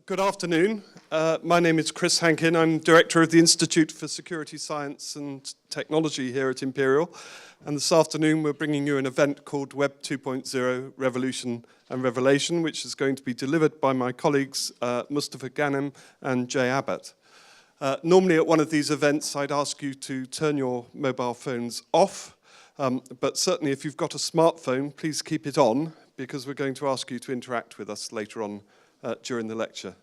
Good afternoon. My name is Chris Hankin. I'm Director of the Institute for Security Science and Technology here at Imperial. And this afternoon we're bringing you an event called Web 2.0 Revolution and Revelation, which is going to be delivered by my colleagues Mustafa and Jay Abbott. Normally at one of these events I'd ask you to turn your mobile phones off, but certainly if you've got a smartphone, please keep it on, because we're going to ask you to interact with us later on during the lecture.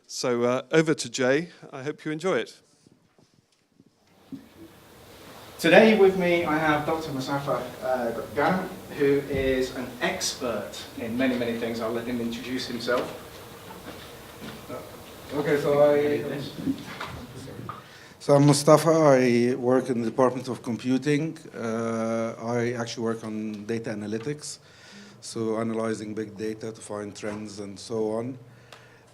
So over to Jay. I hope you enjoy it. Today with me I have Dr. Mustafa, who is an expert in many, many things. I'll let him introduce himself. Okay, so I'm Mustafa. I work in the Department of Computing. I actually work on data analytics, so analyzing big data to find trends and so on.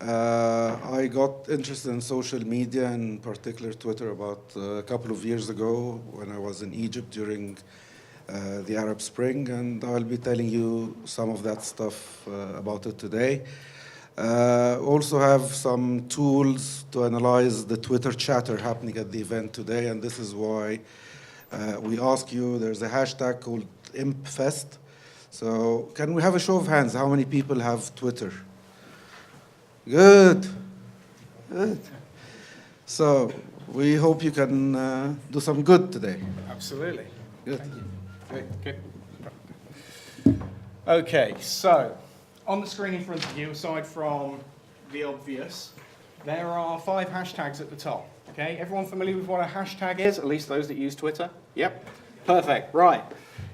I got interested in social media, in particular Twitter, about a couple of years ago when I was in Egypt during the Arab Spring, and I'll be telling you some of that stuff about it today. Also have some tools to analyze the Twitter chatter happening at the event today, and this is why we ask you. There's a hashtag called ImpFest. So can we have a show of hands? How many people have Twitter? Good. Good. So we hope you can do some good today. Absolutely. Good. Thank you. Good. Good. Okay, so on the screen in front of you, aside from the obvious, there are 5 hashtags at the top. Okay, everyone familiar with what a hashtag is? At least those that use Twitter? Yep. Perfect. Right.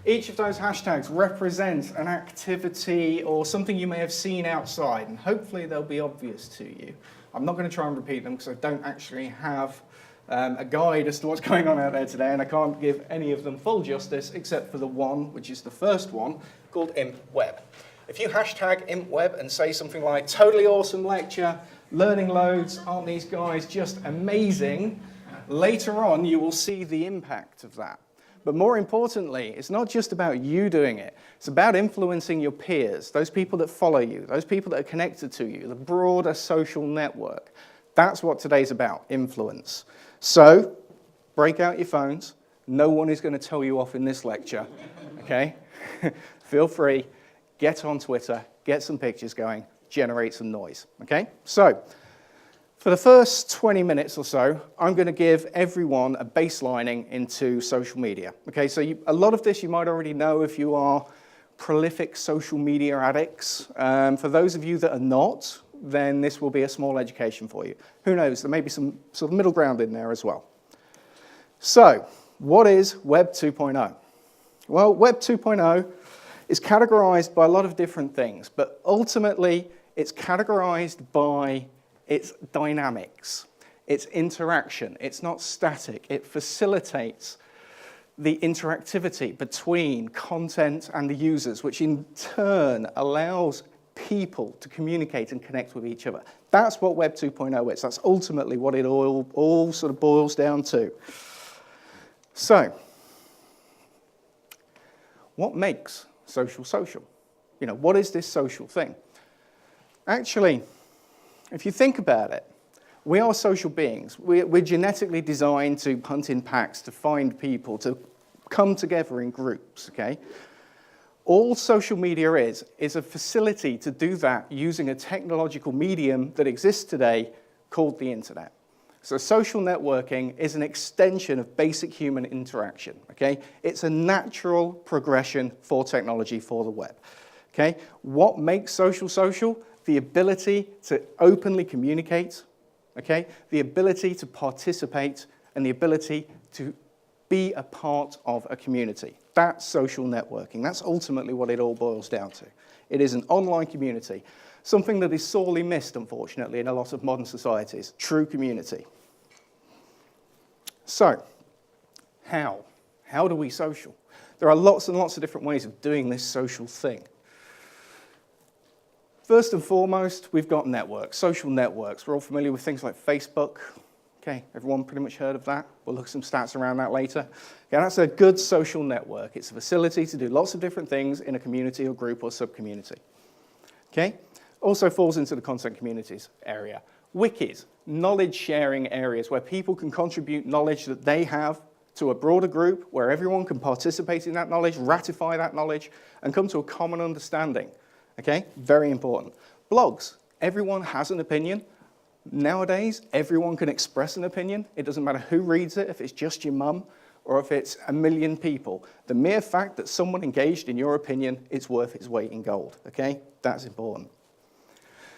Each of those hashtags represents an activity or something you may have seen outside, and hopefully they'll be obvious to you. I'm not going to try and repeat them because I don't actually have a guide as to what's going on out there today, and I can't give any of them full justice except for the one, which is the first one, called ImpWeb. If you hashtag ImpWeb and say something like, totally awesome lecture, learning loads, aren't these guys just amazing, later on you will see the impact of that. But more importantly, it's not just about you doing it. It's about influencing your peers, those people that follow you, those people that are connected to you, the broader social network. That's what today's about, influence. So, break out your phones. No one is going to tell you off in this lecture, okay? Feel free, get on Twitter, get some pictures going, generate some noise, okay? So, for the first 20 minutes or so, I'm going to give everyone a baselining into social media. Okay, so a lot of this you might already know if you are prolific social media addicts. For those of you that are not, then this will be a small education for you. Who knows, there may be some sort of middle ground in there as well. So, what is Web 2.0? Well, Web 2.0 is categorized by a lot of different things, but ultimately it's categorized by its dynamics, its interaction. It's not static. It facilitates the interactivity between content and the users, which in turn allows people to communicate and connect with each other. That's what Web 2.0 is. That's ultimately what it all sort of boils down to. So, what makes social social? You know, what is this social thing? Actually, if you think about it, we are social beings. We're genetically designed to hunt in packs, to find people, to come together in groups, okay? All social media is a facility to do that using a technological medium that exists today called the internet. So social networking is an extension of basic human interaction, okay? It's a natural progression for technology, for the web, okay? What makes social social? The ability to openly communicate, okay? The ability to participate, and the ability to be a part of a community. That's social networking. That's ultimately what it all boils down to. It is an online community, something that is sorely missed, unfortunately, in a lot of modern societies, true community. So, how? How do we social? There are lots and lots of different ways of doing this social thing. First and foremost, we've got networks, social networks. We're all familiar with things like Facebook. Okay, everyone pretty much heard of that? We'll look at some stats around that later. Okay, that's a good social network. It's a facility to do lots of different things in a community or group or sub-community. Okay, Also falls into the content communities area. Wikis, knowledge sharing areas where people can contribute knowledge that they have to a broader group, where everyone can participate in that knowledge, ratify that knowledge, and come to a common understanding. Okay, very important. Blogs, everyone has an opinion. Nowadays, everyone can express an opinion. It doesn't matter who reads it, if it's just your mum or if it's a million people. The mere fact that someone engaged in your opinion, it's worth its weight in gold, okay? That's important.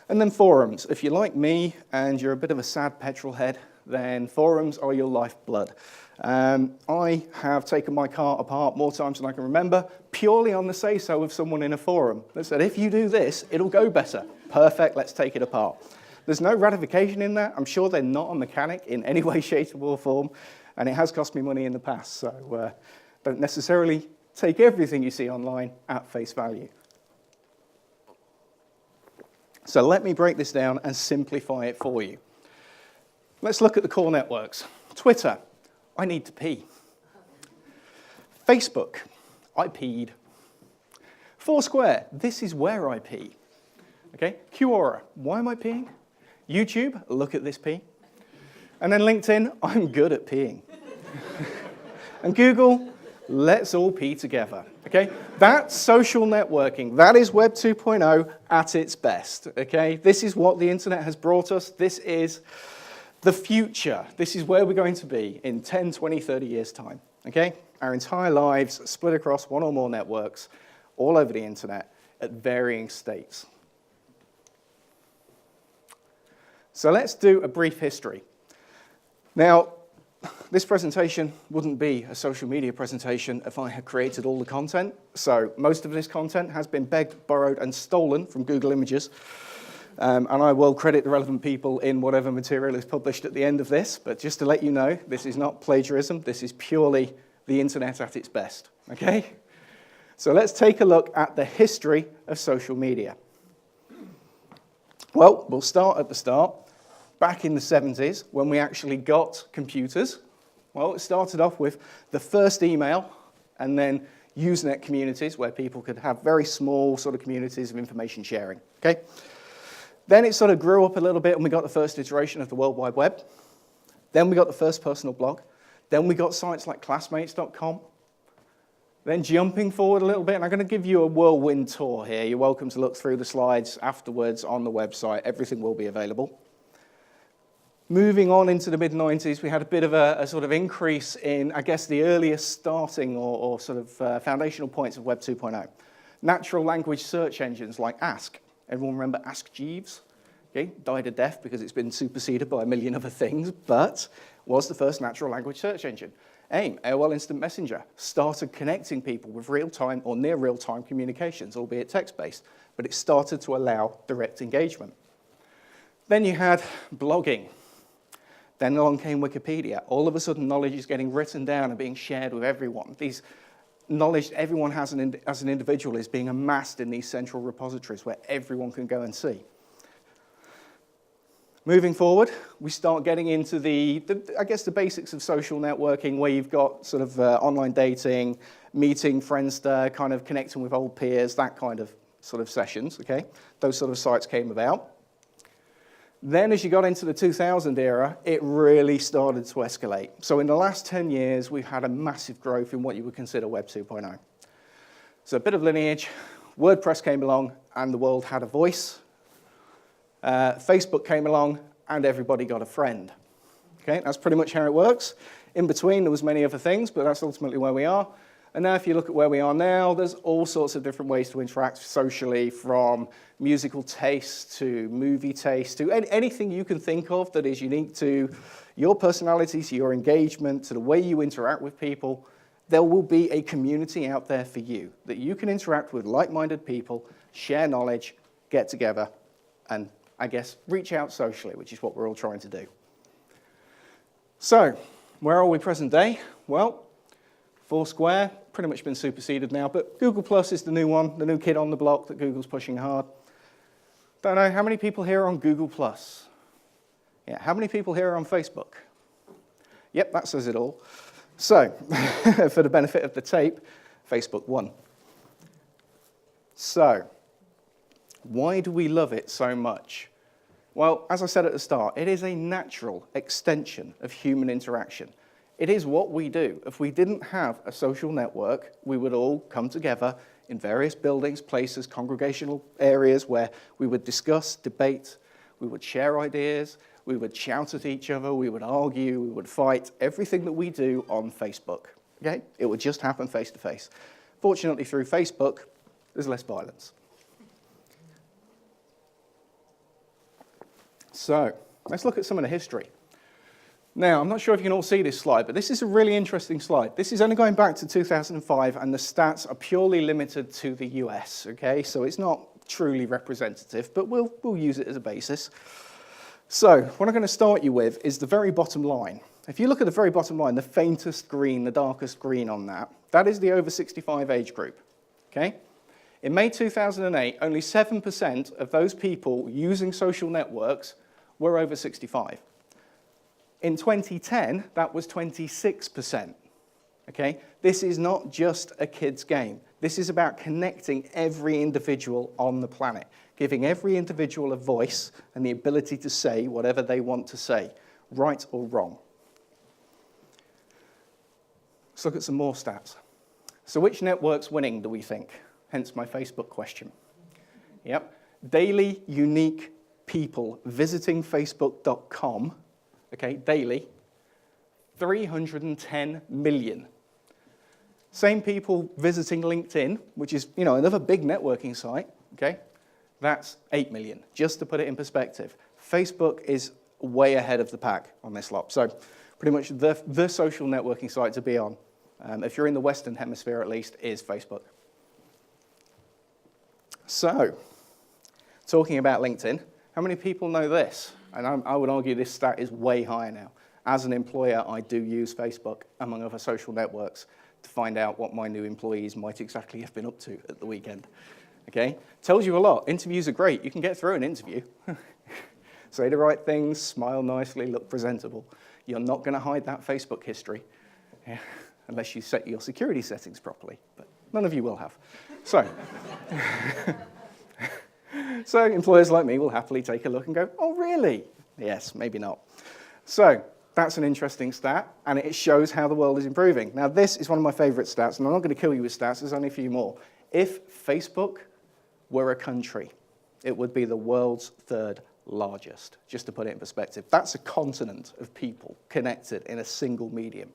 And then forums. If you're like me and you're a bit of a sad petrol head, then forums are your lifeblood. I have taken my car apart more times than I can remember, purely on the say-so of someone in a forum that said, if you do this, it'll go better. Perfect, let's take it apart. There's no ratification in that. I'm sure they're not a mechanic in any way, shape, or form, and it has cost me money in the past, so don't necessarily take everything you see online at face value. So let me break this down and simplify it for you. Let's look at the core networks. Twitter, I need to pee. Facebook, I peed. Foursquare, this is where I pee. Okay, Quora, why am I peeing? YouTube, look at this pee. And then LinkedIn, I'm good at peeing. And Google, let's all pee together. Okay, that's social networking. That is Web 2.0 at its best. Okay, this is what the internet has brought us. This is the future. This is where we're going to be in 10, 20, 30 years' time. Okay, our entire lives split across one or more networks all over the internet at varying states. So let's do a brief history. Now, this presentation wouldn't be a social media presentation if I had created all the content. So most of this content has been begged, borrowed, and stolen from Google Images. And I will credit the relevant people in whatever material is published at the end of this. But just to let you know, this is not plagiarism. This is purely the internet at its best. Okay? So let's take a look at the history of social media. Well, we'll start at the start. Back in the 70s, when we actually got computers, well, it started off with the first email and then Usenet communities where people could have very small sort of communities of information sharing, okay? Then it sort of grew up a little bit and we got the first iteration of the World Wide Web. Then we got the first personal blog. Then we got sites like classmates.com. Then jumping forward a little bit, and I'm going to give you a whirlwind tour here. You're welcome to look through the slides afterwards on the website. Everything will be available. Moving on into the mid-90s, we had a bit of a sort of increase in, I guess, the earliest starting or sort of foundational points of Web 2.0. Natural language search engines like Ask. Everyone remember Ask Jeeves? Okay, died a death because it's been superseded by a million other things, but was the first natural language search engine. AIM, AOL Instant Messenger, started connecting people with real-time or near real-time communications, albeit text-based, but it started to allow direct engagement. Then you had blogging. Then along came Wikipedia. All of a sudden, knowledge is getting written down and being shared with everyone. These knowledge everyone has as an individual is being amassed in these central repositories where everyone can go and see. Moving forward, we start getting into I guess, the basics of social networking, where you've got sort of online dating, meeting, Friendster, kind of connecting with old peers, that kind of sort of sessions, okay? Those sort of sites came about. Then as you got into the 2000 era, it really started to escalate. So in the last 10 years, we've had a massive growth in what you would consider Web 2.0. So a bit of lineage, WordPress came along and the world had a voice. Facebook came along and everybody got a friend. Okay, that's pretty much how it works. In between, there was many other things, but that's ultimately where we are. And now if you look at where we are now, there's all sorts of different ways to interact socially, from musical taste to movie taste to anything you can think of that is unique to your personality, to your engagement, to the way you interact with people. There will be a community out there for you that you can interact with like-minded people, share knowledge, get together, and I guess reach out socially, which is what we're all trying to do. So, where are we present day? Well, Foursquare, pretty much been superseded now, but Google Plus is the new one, the new kid on the block that Google's pushing hard. Don't know, how many people here are on Google Plus? Yeah, how many people here are on Facebook? Yep, that says it all. So, for the benefit of the tape, Facebook won. So, Why do we love it so much? Well, as I said at the start, it is a natural extension of human interaction. It is what we do. If we didn't have a social network, we would all come together in various buildings, places, congregational areas where we would discuss, debate, we would share ideas, we would shout at each other, we would argue, we would fight, everything that we do on Facebook, okay? It would just happen face to face. Fortunately, through Facebook, there's less violence. So, let's look at some of the history. Now, I'm not sure if you can all see this slide, but this is a really interesting slide. This is only going back to 2005, and the stats are purely limited to the US, okay? So it's not truly representative, but we'll use it as a basis. So, what I'm going to start you with is the very bottom line. If you look at the very bottom line, the faintest green, the darkest green on that, that is the over 65 age group, okay? In May 2008, only 7% of those people using social networks were over 65. In 2010, that was 26%, okay? This is not just a kid's game. This is about connecting every individual on the planet, giving every individual a voice and the ability to say whatever they want to say, right or wrong. Let's look at some more stats. So which network's winning, do we think? Hence my Facebook question. Yep. Daily unique people visiting Facebook.com, okay, daily, 310 million. Same people visiting LinkedIn, which is, another big networking site, okay? That's 8 million, just to put it in perspective. Facebook is way ahead of the pack on this lot. So pretty much the social networking site to be on, if you're in the Western Hemisphere at least, is Facebook. So, talking about LinkedIn, how many people know this? And I would argue this stat is way higher now. As an employer, I do use Facebook, among other social networks, to find out what my new employees might exactly have been up to at the weekend. Okay? Tells you a lot. Interviews are great. You can get through an interview. Say the right things, smile nicely, look presentable. You're not going to hide that Facebook history, unless you set your security settings properly. But none of you will have. So, so employers like me will happily take a look and go, oh, really? Yes, maybe not. So that's an interesting stat, and it shows how the world is improving. Now, this is one of my favorite stats, and I'm not going to kill you with stats. There's only a few more. If Facebook were a country, it would be the world's third largest, just to put it in perspective. That's a continent of people connected in a single medium.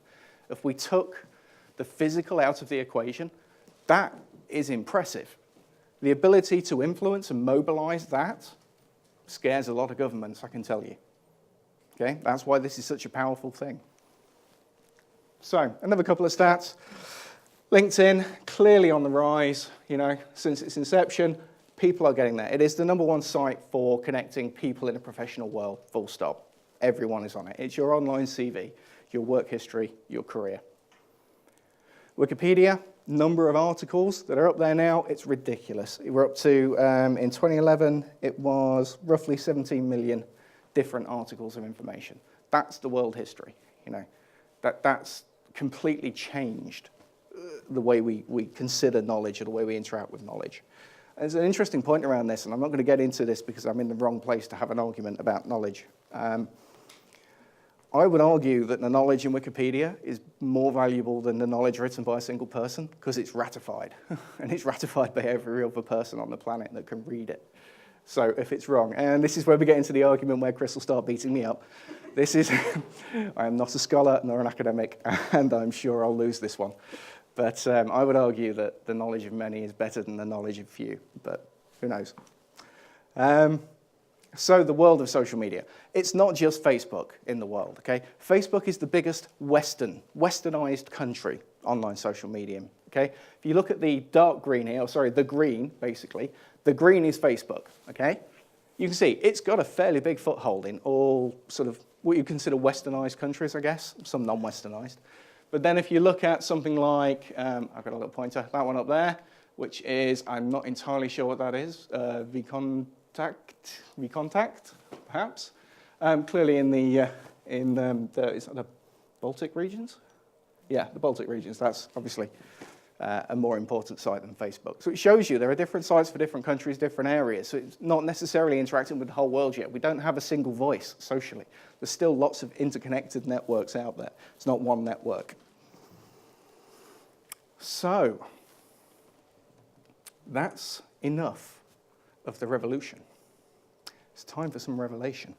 If we took the physical out of the equation, that is impressive. The ability to influence and mobilize that scares a lot of governments, I can tell you. Okay, that's why this is such a powerful thing. So, another couple of stats. LinkedIn, clearly on the rise, since its inception, people are getting there. It is the #1 site for connecting people in a professional world, full stop. Everyone is on it. It's your online CV, your work history, your career. Wikipedia, number of articles that are up there now, it's ridiculous. We're up to, in 2011, it was roughly 17 million different articles of information. That's the world history, That's completely changed the way we consider knowledge or the way we interact with knowledge. There's an interesting point around this, and I'm not going to get into this because I'm in the wrong place to have an argument about knowledge. I would argue that the knowledge in Wikipedia is more valuable than the knowledge written by a single person because it's ratified. And it's ratified by every other person on the planet that can read it. So if it's wrong, and this is where we get into the argument where Chris will start beating me up. This is, I am not a scholar nor an academic, and I'm sure I'll lose this one. But I would argue that the knowledge of many is better than the knowledge of few, but who knows? So the world of social media. It's not just Facebook in the world, okay? Facebook is the biggest westernized country online social medium, okay? If you look at the dark green here, the green, basically, the green is Facebook, okay? You can see it's got a fairly big foothold in all sort of what you consider westernized countries, I guess, some non-westernized. But then if you look at something like, I've got a little pointer, that one up there, which is, I'm not entirely sure what that is, Vcontact, perhaps. Clearly in the is that the Baltic regions? Yeah, the Baltic regions. That's obviously a more important site than Facebook. So it shows you there are different sites for different countries, different areas. So it's not necessarily interacting with the whole world yet. We don't have a single voice socially. There's still lots of interconnected networks out there. It's not one network. So that's enough of the revolution. It's time for some revelation.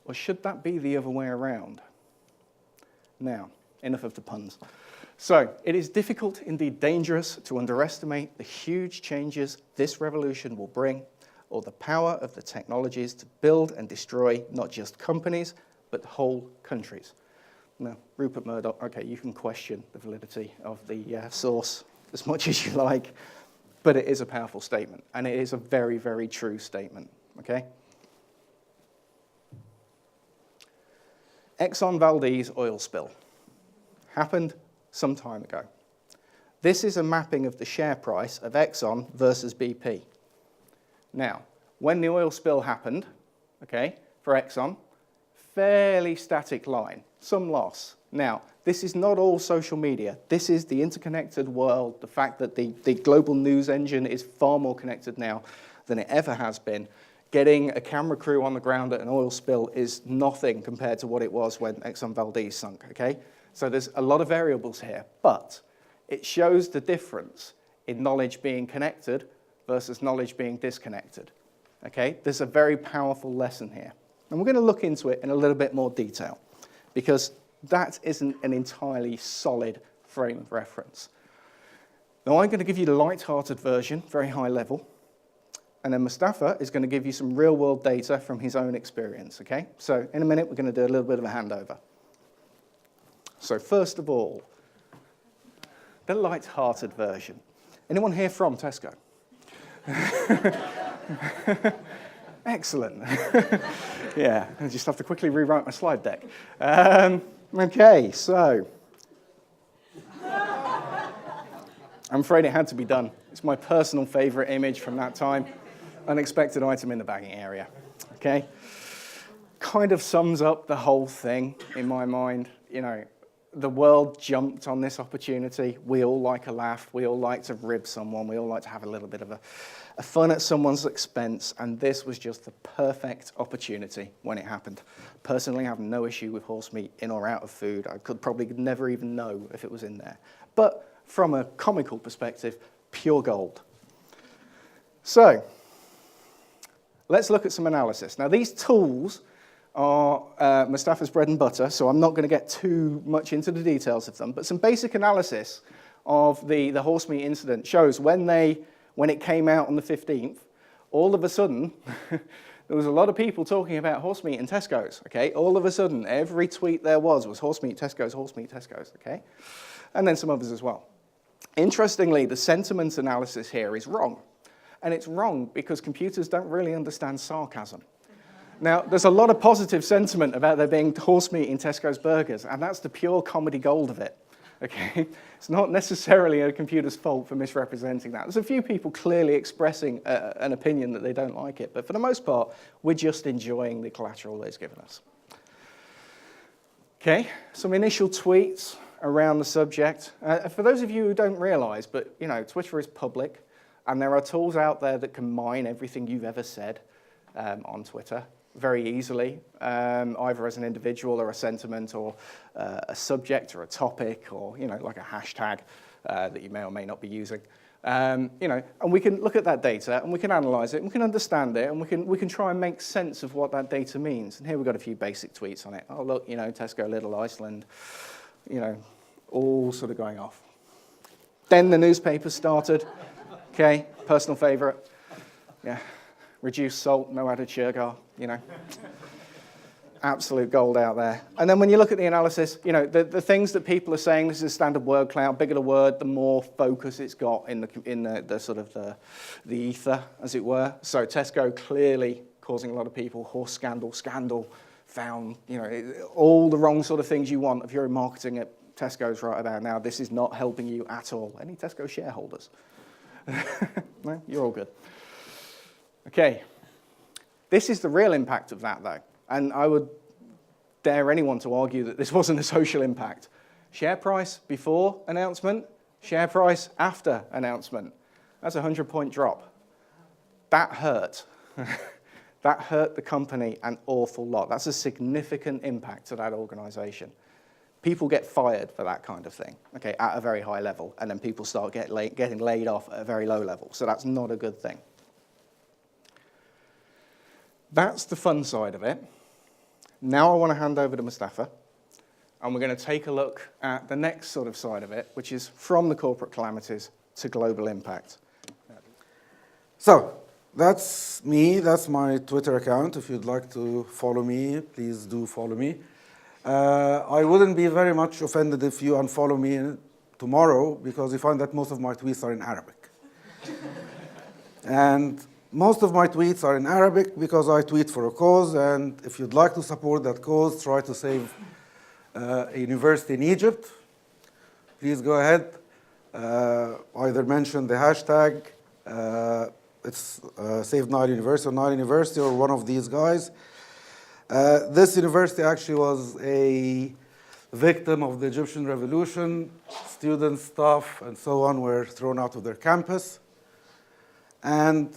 Or should that be the other way around? Now, enough of the puns. So, it is difficult, indeed dangerous, to underestimate the huge changes this revolution will bring, or the power of the technologies to build and destroy not just companies, but whole countries. Now, Rupert Murdoch, okay, you can question the validity of the source as much as you like, but it is a powerful statement, and it is a very, very true statement, okay? Exxon Valdez oil spill happened some time ago. This is a mapping of the share price of Exxon versus BP. Now, when the oil spill happened, okay, for Exxon, fairly static line, some loss. Now, this is not all social media. This is the interconnected world, the fact that the global news engine is far more connected now than it ever has been. Getting a camera crew on the ground at an oil spill is nothing compared to what it was when Exxon Valdez sunk, okay? So there's a lot of variables here, but it shows the difference in knowledge being connected versus knowledge being disconnected, okay? There's a very powerful lesson here. And we're going to look into it in a little bit more detail because that isn't an entirely solid frame of reference. Now, I'm going to give you the light-hearted version, very high level, and then Mustafa is going to give you some real-world data from his own experience, okay? So in a minute, we're going to do a little bit of a handover. So first of all, the light-hearted version. Anyone here from Tesco? Excellent. Yeah, I just have to quickly rewrite my slide deck. Okay, so I'm afraid it had to be done. It's my personal favorite image from that time. Unexpected item in the bagging area, okay? Kind of sums up the whole thing in my mind. You know, the world jumped on this opportunity. We all like a laugh. We all like to rib someone. We all like to have a little bit of a fun at someone's expense, and this was just the perfect opportunity when it happened. Personally, I have no issue with horse meat in or out of food. I could probably never even know if it was in there. But from a comical perspective, pure gold. So, let's look at some analysis. Now, these tools are Mustafa's bread and butter, so I'm not going to get too much into the details of them, but some basic analysis of the horse meat incident shows when it came out on the 15th, all of a sudden, there was a lot of people talking about horse meat in Tesco's, okay? All of a sudden, every tweet there was horse meat, Tesco's, okay? And then some others as well. Interestingly, the sentiment analysis here is wrong. And it's wrong because computers don't really understand sarcasm. Now, there's a lot of positive sentiment about there being horse meat in Tesco's burgers, and that's the pure comedy gold of it, okay? It's not necessarily a computer's fault for misrepresenting that. There's a few people clearly expressing an opinion that they don't like it, but for the most part, we're just enjoying the collateral that it's given us. Okay, some initial tweets around the subject. For those of you who don't realize, but you know, Twitter is public, and there are tools out there that can mine everything you've ever said on Twitter very easily, either as an individual or a sentiment or a subject or a topic or, you know, like a hashtag that you may or may not be using. You know, and we can look at that data and we can analyze it and we can understand it and we can try and make sense of what that data means. And here we've got a few basic tweets on it. Oh, look, you know, Tesco, Little Iceland, you know, all sort of going off. Then the newspaper started. Okay, personal favorite. Yeah, reduced salt, no added sugar, you know. Absolute gold out there. And then when you look at the analysis, you know, the things that people are saying, this is a standard word cloud, bigger the word, the more focus it's got in the sort of the ether, as it were. So Tesco clearly causing a lot of people, horse scandal, found, you know, all the wrong sort of things you want if you're in marketing at Tesco's right about now. This is not helping you at all. Any Tesco shareholders? No, you're all good. Okay, this is the real impact of that, though. And I would dare anyone to argue that this wasn't a social impact. Share price before announcement, share price after announcement. That's a 100-point drop. That hurt. That hurt the company an awful lot. That's a significant impact to that organization. People get fired for that kind of thing, okay, at a very high level, and then people start getting laid off at a very low level. So that's not a good thing. That's the fun side of it. Now I want to hand over to Mustafa, and we're going to take a look at the next sort of side of it, which is from the corporate calamities to global impact. So that's me. That's my Twitter account. If you'd like to follow me, please do follow me. I wouldn't be very much offended if you unfollow me tomorrow, because you find that most of my tweets are in Arabic. And most of my tweets are in Arabic because I tweet for a cause, and if you'd like to support that cause, try to save a university in Egypt, please go ahead. Either mention the hashtag, it's Save Nile University or Nile University or one of these guys. This university actually was a victim of the Egyptian revolution. Students, staff, and so on were thrown out of their campus. And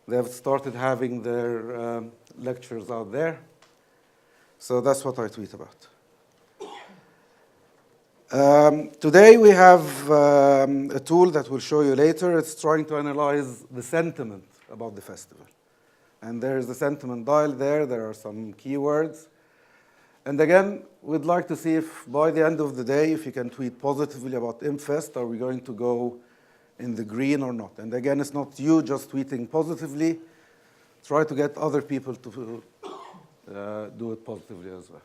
they've started having their lectures out there. So that's what I tweet about. Today we have a tool that we'll show you later. It's trying to analyze the sentiment about the festival. And there's the sentiment dial there. There are some keywords. And again, we'd like to see if by the end of the day, if you can tweet positively about ImpFest, are we going to go in the green or not? And again, it's not you just tweeting positively. Try to get other people to do it positively as well.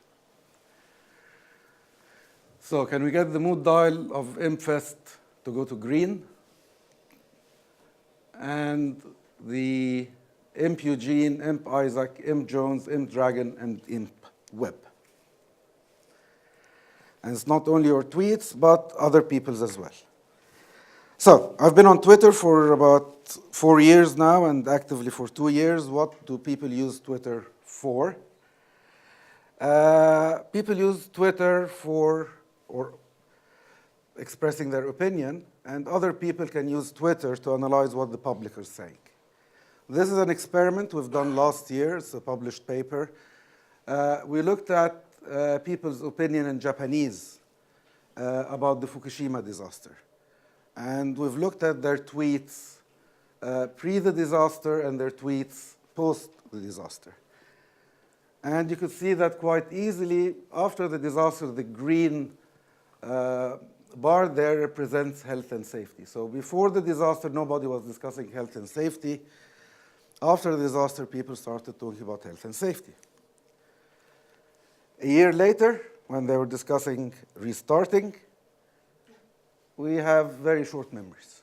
So can we get the mood dial of ImpFest to go to green? And the Imp Eugene, Imp Isaac, Imp Jones, Imp Dragon, and Imp Web. And it's not only your tweets, but other people's as well. So I've been on Twitter for about 4 years now and actively for 2 years. What do people use Twitter for? People use Twitter for expressing their opinion, and other people can use Twitter to analyze what the public is saying. This is an experiment we've done last year. It's a published paper. We looked at people's opinion in Japanese about the Fukushima disaster. And we've looked at their tweets pre the disaster and their tweets post the disaster. And you could see that quite easily. After the disaster, the green bar there represents health and safety. So before the disaster, nobody was discussing health and safety. After the disaster, people started talking about health and safety. A year later, when they were discussing restarting, we have very short memories.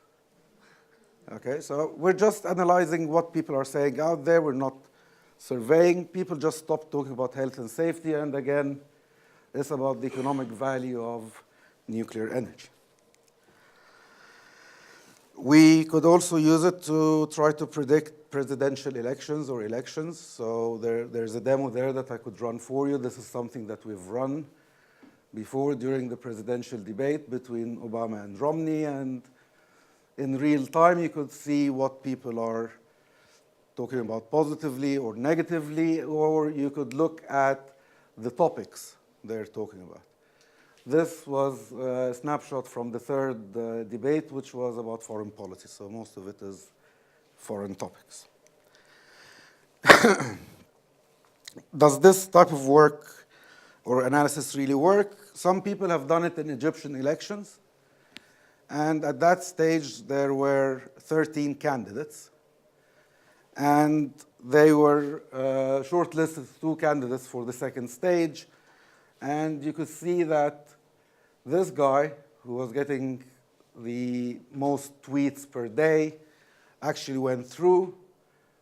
Okay, so we're just analyzing what people are saying out there. We're not surveying. People just stopped talking about health and safety, and again, it's about the economic value of nuclear energy. We could also use it to try to predict presidential elections or elections. So there's a demo there that I could run for you. This is something that we've run before during the presidential debate between Obama and Romney. And in real time, you could see what people are talking about positively or negatively, or you could look at the topics they're talking about. This was a snapshot from the third debate, which was about foreign policy. So most of it is foreign topics. Does this type of work or analysis really work? Some people have done it in Egyptian elections. And at that stage, there were 13 candidates. And they were shortlisted 2 candidates for the second stage. And you could see that this guy, who was getting the most tweets per day, actually went through.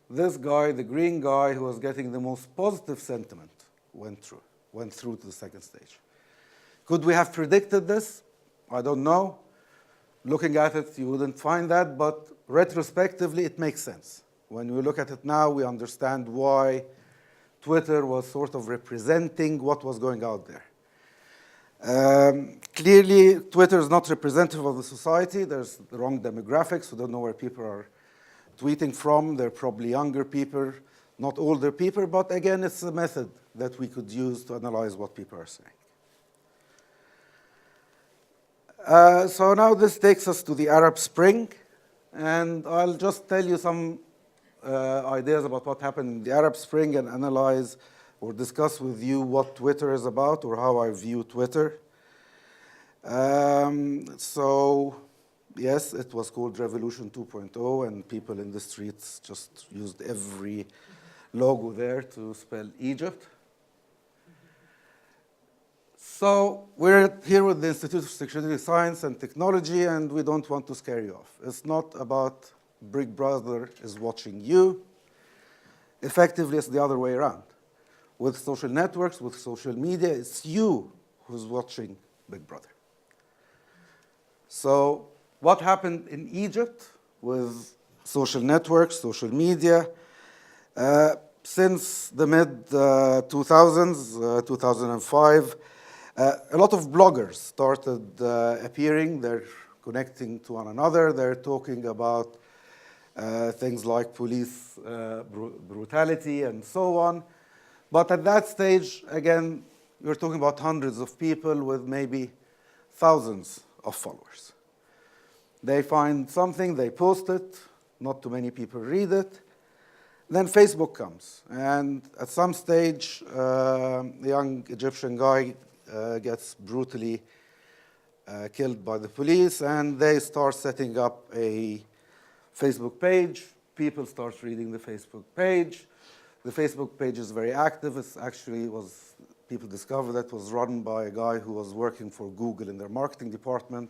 This guy, the green guy, who was getting the most positive sentiment, went through to the second stage. Could we have predicted this? I don't know. Looking at it, you wouldn't find that, but retrospectively, it makes sense. When we look at it now, we understand why Twitter was sort of representing what was going out there. Clearly, Twitter is not representative of the society. There's the wrong demographics. We don't know where people are tweeting from. They're probably younger people, not older people. But again, it's a method that we could use to analyze what people are saying. So now this takes us to the Arab Spring. And I'll just tell you some ideas about what happened in the Arab Spring and analyze or discuss with you what Twitter is about or how I view Twitter. So, yes, it was called Revolution 2.0, and people in the streets just used every logo there to spell Egypt. So we're here with the Institute of Security Science and Technology, and we don't want to scare you off. It's not about Big Brother is watching you. Effectively, it's the other way around. With social networks, with social media, it's you who's watching Big Brother. So what happened in Egypt with social networks, social media? Since the mid-2000s, 2005, a lot of bloggers started appearing. They're connecting to one another. They're talking about things like police brutality and so on. But at that stage, again, we're talking about hundreds of people with maybe thousands of followers. They find something, they post it, not too many people read it. Then Facebook comes, and at some stage, a young Egyptian guy gets brutally killed by the police, and they start setting up a Facebook page. People start reading the Facebook page. The Facebook page is very active. It actually was, people discovered that was run by a guy who was working for Google in their marketing department.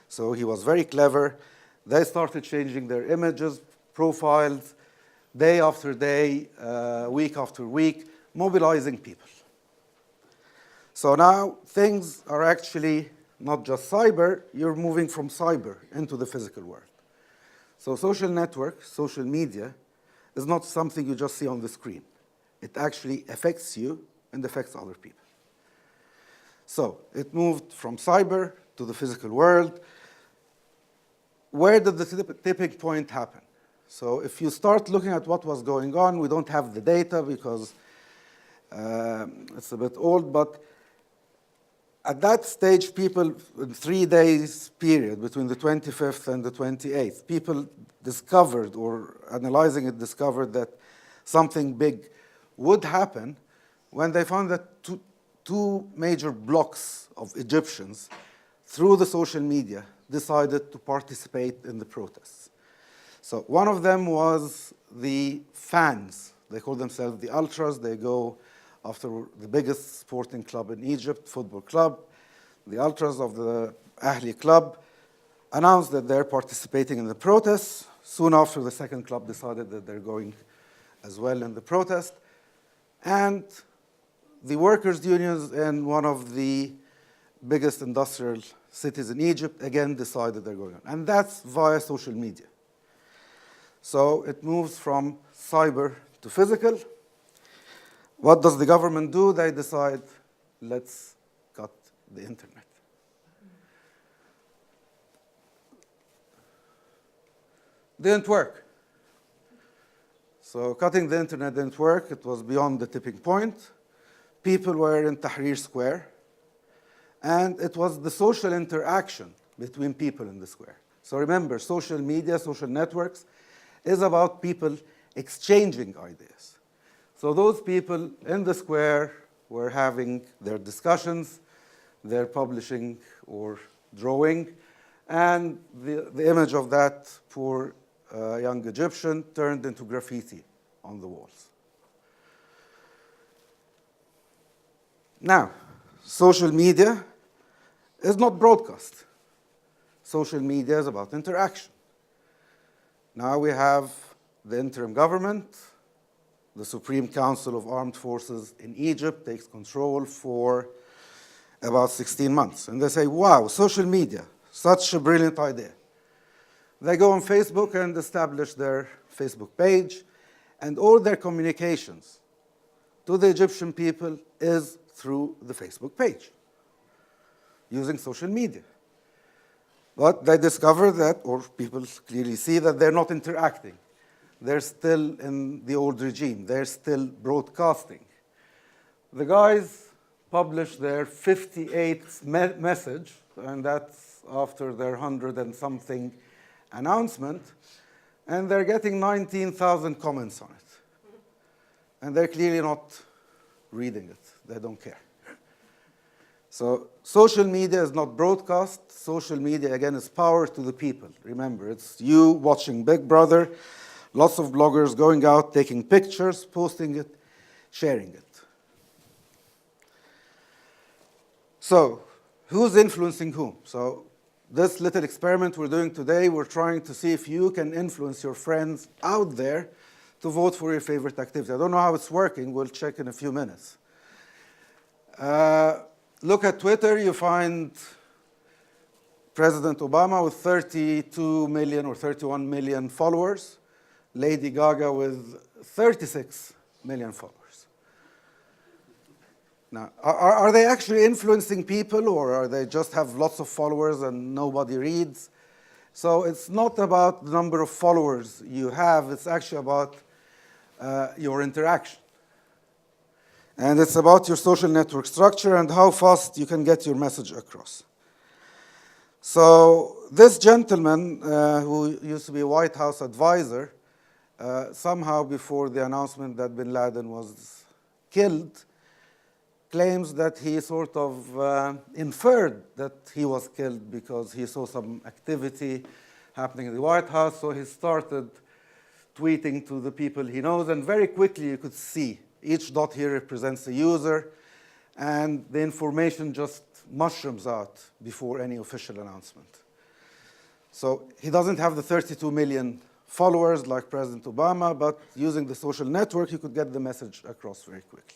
So he was very clever. They started changing their images, profiles, day after day, week after week, mobilizing people. So now things are actually not just cyber, you're moving from cyber into the physical world. So social network, social media, is not something you just see on the screen. It actually affects you and affects other people. So it moved from cyber to the physical world. Where did the tipping point happen? So if you start looking at what was going on, we don't have the data because it's a bit old, but at that stage, people, in 3 days period, between the 25th and the 28th, people discovered, or analyzing it, discovered that something big would happen when they found that two major blocks of Egyptians, through the social media, decided to participate in the protests. So one of them was the fans. They call themselves the Ultras. They go after the biggest sporting club in Egypt, football club. The Ultras of the Ahli club announced that they're participating in the protests. Soon after, the second club decided that they're going as well in the protest. And the workers' unions in one of the biggest industrial cities in Egypt, again, decided they're going on. And that's via social media. So it moves from cyber to physical. What does the government do? They decide, let's cut the internet. Didn't work. So cutting the internet didn't work. It was beyond the tipping point. People were in Tahrir Square. And it was the social interaction between people in the square. So remember, social media, social networks, is about people exchanging ideas. So those people in the square were having their discussions, they're publishing or drawing, and the image of that poor young Egyptian turned into graffiti on the walls. Now, social media is not broadcast. Social media is about interaction. Now we have the interim government. The Supreme Council of Armed Forces in Egypt takes control for about 16 months. And they say, wow, social media, such a brilliant idea. They go on Facebook and establish their Facebook page, and all their communications to the Egyptian people is through the Facebook page. using social media. But they discover that, or people clearly see that they're not interacting. They're still in the old regime. They're still broadcasting. The guys publish their 58th message, and that's after their 100 and something announcement, and they're getting 19,000 comments on it. And they're clearly not reading it. They don't care. So social media is not broadcast. Social media, again, is power to the people. Remember, it's you watching Big Brother, lots of bloggers going out, taking pictures, posting it, sharing it. So who's influencing whom? So this little experiment we're doing today, we're trying to see if you can influence your friends out there to vote for your favorite activity. I don't know how it's working. We'll check in a few minutes. Look at Twitter. You find President Obama with 32 million or 31 million followers. Lady Gaga with 36 million followers. Now, are they actually influencing people, or are they just have lots of followers and nobody reads? So it's not about the number of followers you have. It's actually about your interaction. And it's about your social network structure and how fast you can get your message across. So this gentleman, who used to be a White House advisor, somehow before the announcement that bin Laden was killed, claims that he sort of inferred that he was killed because he saw some activity happening in the White House. So he started tweeting to the people he knows, and very quickly you could see each dot here represents a user, and the information just mushrooms out before any official announcement. So he doesn't have the 32 million followers like President Obama, but using the social network, he could get the message across very quickly.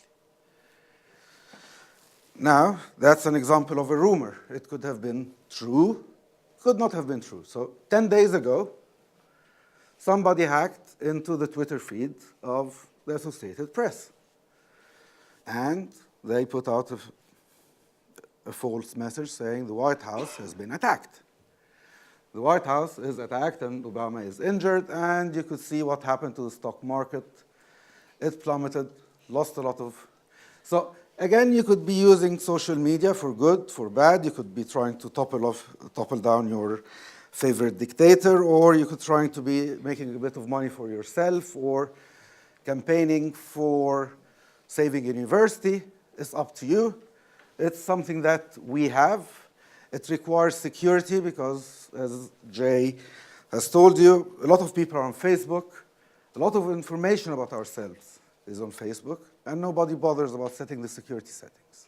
Now, that's an example of a rumor. It could have been true, could not have been true. So 10 days ago, somebody hacked into the Twitter feed of the Associated Press. And they put out a false message saying the White House has been attacked. The White House is attacked and Obama is injured, and you could see what happened to the stock market. It plummeted, lost a lot of... So again, you could be using social media for good, for bad. You could be trying to topple down your favorite dictator, or you could trying to be making a bit of money for yourself, or campaigning for saving a university. It's up to you. It's something that we have. It requires security because, as Jay has told you, a lot of people are on Facebook. A lot of information about ourselves is on Facebook, and nobody bothers about setting the security settings.